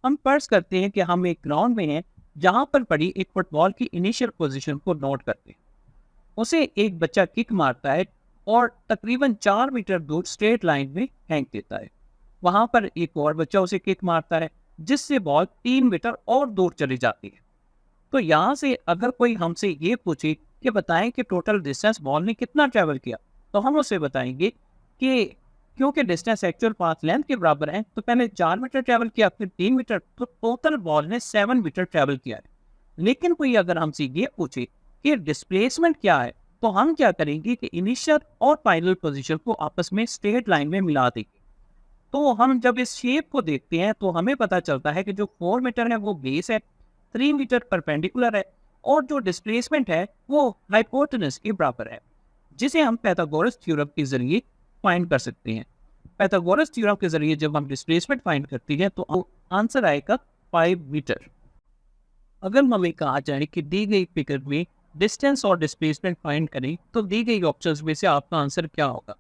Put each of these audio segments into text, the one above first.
हम फर्ज करते हैं कि हम एक ग्राउंड में हैं जहां पर पड़ी एक फुटबॉल की इनिशियल पोजीशन को नोट करते हैं। उसे एक बच्चा किक मारता है और तकरीबन 4 मीटर दूर स्ट्रेट लाइन में फेंक देता है। वहां पर एक और बच्चा उसे किक मारता है जिससे बॉल 3 मीटर और दूर चली जाती है। तो यहाँ से अगर कोई हमसे ये पूछे कि बताएं कि टोटल डिस्टेंस बॉल ने कितना ट्रेवल किया, तो हम उसे बताएंगे कि क्योंकि डिस्टेंस एक्चुअल पाथ लेंथ के बराबर है तो पहले 4 मीटर ट्रेवल किया फिर 3 मीटर, तो टोटल बॉल ने 7 मीटर ट्रेवल किया है। लेकिन कोई अगर हमसे ये पूछे कि डिस्प्लेसमेंट क्या है, तो हम क्या करेंगे कि इनिशियल और फाइनल पोजीशन को आपस में स्ट्रेट लाइन में मिला देंगे। तो हम जब इस शेप को देखते हैं तो हमें पता चलता है कि जो 4 मीटर है वो बेस है, 3 मीटर परपेंडिकुलर है और जो डिस्प्लेसमेंट है वो हाइपोटेनस के बराबर है, जिसे हम पाइथागोरस थ्योरम के जरिए फाइंड कर सकते हैं। पाइथागोरस थ्योरम के जरिए जब हम डिस्प्लेसमेंट फाइंड करते हैं तो आंसर आएगा 5 मीटर। अगर हमें कहा जाए कि दी गई फिगर में डिस्टेंस और डिस्प्लेसमेंट फाइंड करें तो दी गई ऑप्शंस में से आपका आंसर क्या होगा।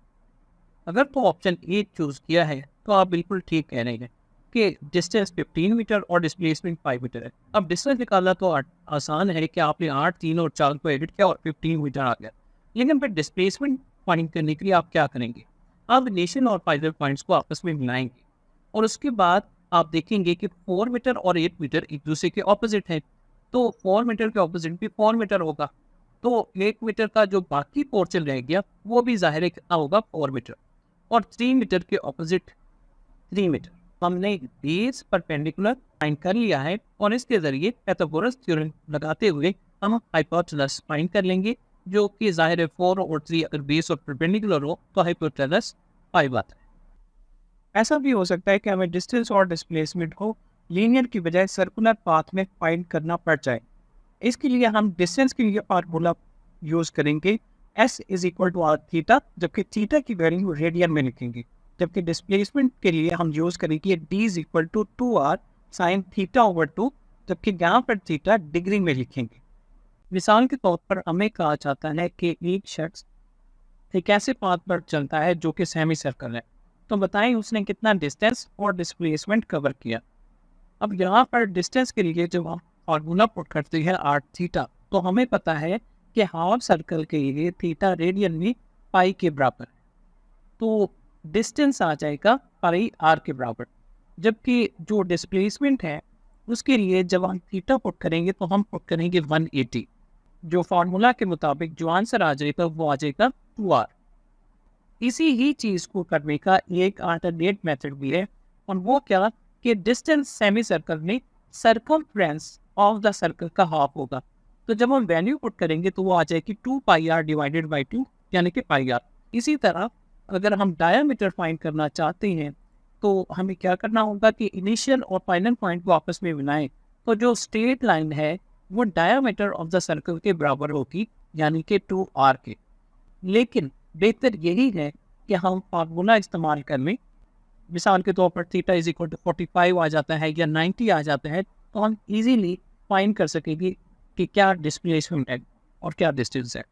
अगर तो ऑप्शन ए चूज किया है तो आप बिल्कुल ठीक कह रहे हैं कि डिस्टेंस 15 मीटर और डिस्प्लेसमेंट 5 मीटर है। अब डिस्टेंस निकालना तो आसान है कि आपने 8, 3 और 4 को एडिट किया और 15 मीटर आ गया। लेकिन फिर डिस्प्लेसमेंट फाइंड करने के लिए आप क्या करेंगे, आप इनिशियल और फाइनल पॉइंट्स को आपस में मिलाएंगे और उसके बाद आप देखेंगे कि 4 मीटर और 8 मीटर एक दूसरे के ऑपोजिट हैं। तो 4 मीटर के ऑपोजिट भी 4 मीटर होगा, तो 8 मीटर का जो बाकी पोर्शन रह गया वो भी जाहिर है कितना होगा 4 मीटर। और 3 मीटर के ऑपोजिट 3 मीटर। हमने बेस परपेंडिकुलर फाइंड कर लिया है और इसके जरिए पाइथागोरस थ्योरम लगाते हुए हम हाइपोटेनस फाइंड कर लेंगे, जो कि जाहिर है 4 और 3 अगर बेस और परपेंडिकुलर हो तो हाइपोटेनस 5 आता है। ऐसा भी हो सकता है कि हमें डिस्टेंस और डिस्प्लेसमेंट को लीनियर की बजाय सर्कुलर पाथ में फाइंड करना पड़ जाए। इसके लिए हम डिस्टेंस के लिए फार्मूला यूज करेंगे s is equal to r theta, जबकि थीटा की वैल्यू रेडियन में लिखेंगे। जबकि डिस्प्लेसमेंट के लिए हम यूज करेंगे d is equal to 2r sine theta over 2, जबकि यहाँ पर थीटा डिग्री में लिखेंगे। मिसाल के तौर पर हमें कहा जाता है कि एक शख्स एक ऐसे पाथ पर चलता है जो कि सेमी सर्कल है, तो बताएं उसने कितना डिस्टेंस और डिस्प्लेसमेंट कवर किया। अब यहाँ पर डिस्टेंस के लिए जब हम फार्मूला पुट करते हैं आर थीटा, तो हमें पता है कि हाफ सर्कल के लिए थीटा रेडियन में पाई के बराबर है, तो डिस्टेंस आ जाएगा पाई आर के बराबर। जबकि जो डिस्प्लेसमेंट है उसके लिए जब हम थीटा पुट करेंगे तो हम पुट करेंगे 180। जो फार्मूला के मुताबिक जो आंसर आ जाएगा वो आ जाएगा 2r। इसी ही चीज़ को करने का एक अल्टरनेट मेथड भी है, और वो क्या कि डिस्टेंस सेमी सर्कल में सर्कमफ्रेंस ऑफ द सर्कल का हाफ होगा। तो जब हम वैल्यू पुट करेंगे तो वो आ जाएगी 2πr डिवाइडेड बाई 2, यानी कि πr। इसी तरह अगर हम डायमीटर फाइंड करना चाहते हैं तो हमें क्या करना होगा कि इनिशियल और फाइनल पॉइंट को आपस में मिलाएं, तो जो स्ट्रेट लाइन है वो डायमीटर ऑफ द सर्कल के बराबर होगी, यानी कि 2r के। लेकिन बेहतर यही है कि हम फार्मूला इस्तेमाल कर लें। मिसाल के तौर पर थीटा इज इक्वल टू 45 आ जाता है या 90 आ जाता है, तो हम इजीली फाइंड कर सकेंगे कि क्या डिस्प्लेसमेंट है और क्या डिस्टेंस है।